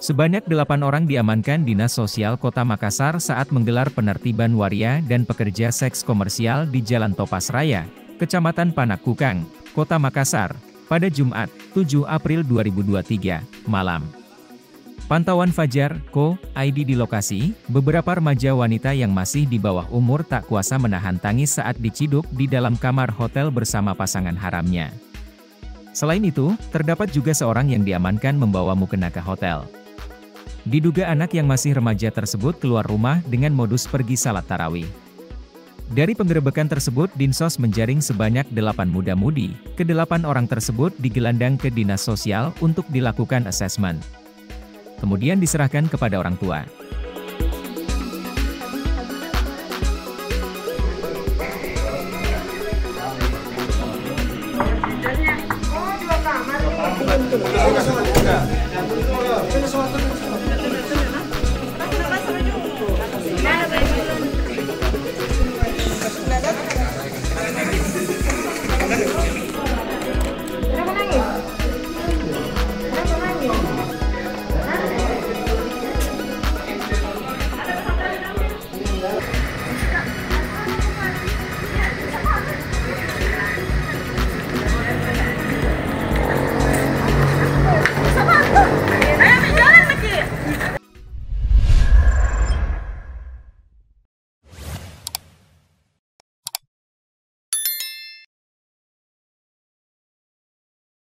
Sebanyak 8 orang diamankan Dinas Sosial Kota Makassar saat menggelar penertiban waria dan pekerja seks komersial di Jalan Topas Raya, Kecamatan Panakukang, Kota Makassar, pada Jumat, 7 April 2023, malam. Pantauan Fajar, ID di lokasi, beberapa remaja wanita yang masih di bawah umur tak kuasa menahan tangis saat diciduk di dalam kamar hotel bersama pasangan haramnya. Selain itu, terdapat juga seorang yang diamankan membawa mukena ke hotel. Diduga anak yang masih remaja tersebut keluar rumah dengan modus pergi salat tarawih. Dari penggerebekan tersebut, Dinsos menjaring sebanyak 8 muda-mudi. Ke-8 orang tersebut digelandang ke Dinas Sosial untuk dilakukan asesmen. Kemudian diserahkan kepada orang tua. Oh, 2 kamar nih.